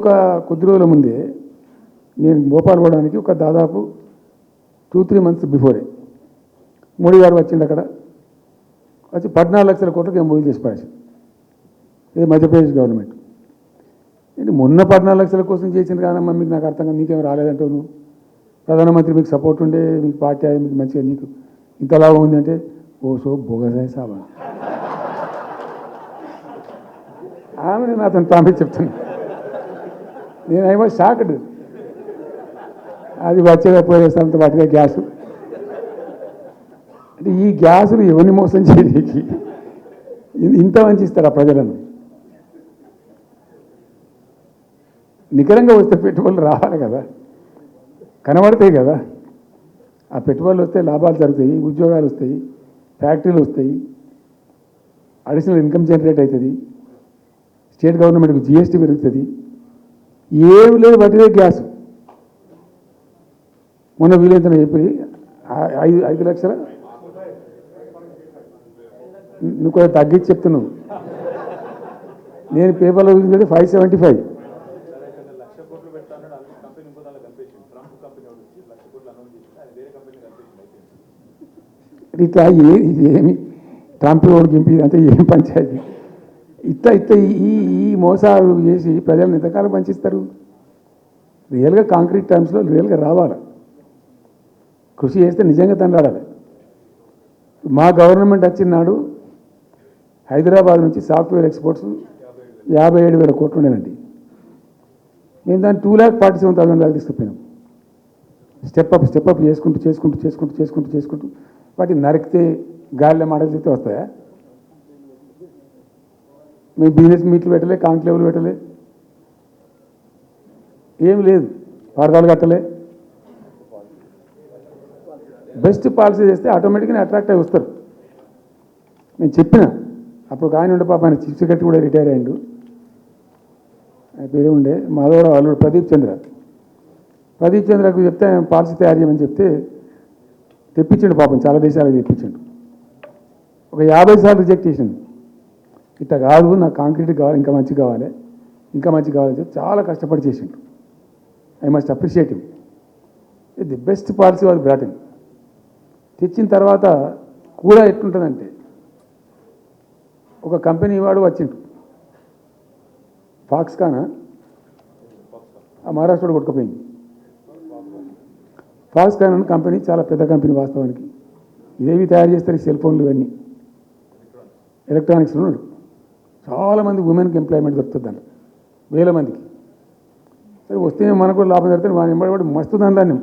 ఒక కొద్ది రోజుల ముందే నేను భోపాల్ పోవడానికి ఒక దాదాపు 2-3 months బిఫోరే మోడీ గారు వచ్చిండు. అక్కడ వచ్చి 14 లక్షల కోట్లకి ఎంఓయూ చేసి పడేసి ఇది మధ్యప్రదేశ్ గవర్నమెంట్. ఏంటి మొన్న 14 లక్షల కోసం చేసింది కాదమ్మా, మీకు నాకు అర్థం కాదు, నీకేం రాలేదంటావు నువ్వు. ప్రధానమంత్రి మీకు సపోర్ట్ ఉండే, మీకు పార్టీ మీకు మంచిగా నీకు ఇంత లాభం ఉంది అంటే ఓ సో బోగసాయి సాబా ఆమె నాతో తామే చెప్తున్నా. నేను ఐ వాజ్ షాక్డ్. అది వచ్చేగా పోయేస్తానంత వాటిగా గ్యాసు అంటే ఈ గ్యాసులు ఎవరిని మోసం చేయడానికి ఇంత మంచి ఇస్తారా ప్రజలను? నికరంగా వస్తే పెట్టుబడులు రావాలి కదా, కనబడతాయి కదా. ఆ పెట్టుబడులు వస్తే లాభాలు జరుగుతాయి, ఉద్యోగాలు వస్తాయి, ఫ్యాక్టరీలు వస్తాయి, అడిషనల్ ఇన్కమ్ జనరేట్ అవుతుంది, స్టేట్ గవర్నమెంట్కి జిఎస్టీ పెరుగుతుంది. ఏమి లేదు వాటిదే గ్యాస్. మొన్న వీలైతే చెప్పి 5 లక్షల నువ్వు కొంచెం తగ్గించి చెప్తున్నావు. నేను పేపర్లో చూసింది 575. ఇట్లా ఇది ఏమి ట్రంప్ రోడ్ గింపి అంటే ఏం పంచాయతీ? ఇట్లా ఈ మోసాలు చేసి ప్రజలను ఎంతకాలం పంచిస్తారు? రియల్గా కాంక్రీట్ టర్మ్స్లో రియల్గా రావాలి, కృషి చేస్తే నిజంగా తండ్రాడాలి. మా గవర్నమెంట్ వచ్చిన నాడు హైదరాబాద్ నుంచి సాఫ్ట్వేర్ ఎక్స్పోర్ట్స్ 57,000 కోట్లు ఉండేనండి. మేము దాన్ని 2,47,000 దాకా తీసుకుపోయినాం. స్టెప్ అప్ చేసుకుంటూ వాటిని నరికితే గాలిలో మాటలు చెప్తే వస్తాయా? మేము బిజినెస్ మీట్లు పెట్టలే, కాంక్లేవ్లు పెట్టలే, ఏం లేదు, వారదాలు కట్టలే. బెస్ట్ పాలసీ చేస్తే ఆటోమేటిక్గా అట్రాక్ట్ అయి వస్తారు. నేను చెప్పిన అప్పుడు ఆయన ఉండే పాప, ఆయన చీఫ్ సెక్రటరీ కూడా రిటైర్ అయ్యిండు, ఆయన పేరే ఉండే మాధవరావు అల్లుడు ప్రదీప్ చంద్రకు చెప్తే ఆయన పాలసీ తయారు చేయమని చెప్తే తెప్పించండు. పాపం చాలా దేశాలకు తెప్పించండు. ఒక 50 సార్లు రిజెక్ట్ చేసిండు. ఇట్లా కాదు, నాకు కాంక్రీట్ కావాలి, ఇంకా మంచి కావాలి చెప్పి చాలా కష్టపడి చేసిండు. I must appreciate him. The best policy was brought in. తెచ్చిన తర్వాత కూడా ఎట్లుంటుందంటే, ఒక కంపెనీ వాడు వచ్చిండు, ఫాక్స్కాన్, ఆ మహారాష్ట్రలో కొట్టుకుపోయింది. ఫాక్స్కాన్ అనే కంపెనీ చాలా పెద్ద కంపెనీ వాస్తవానికి. ఇదేవి తయారు చేస్తారు, సెల్ ఫోన్లు ఇవన్నీ ఎలక్ట్రానిక్స్లో. చాలామంది ఉమెన్కి ఎంప్లాయ్మెంట్ దొరుకుతుంది దాంట్లో, 1000 మందికి. సరే వస్తే మనకు కూడా లాభం జరుగుతుంది. వాడిని మస్తు దాన్ని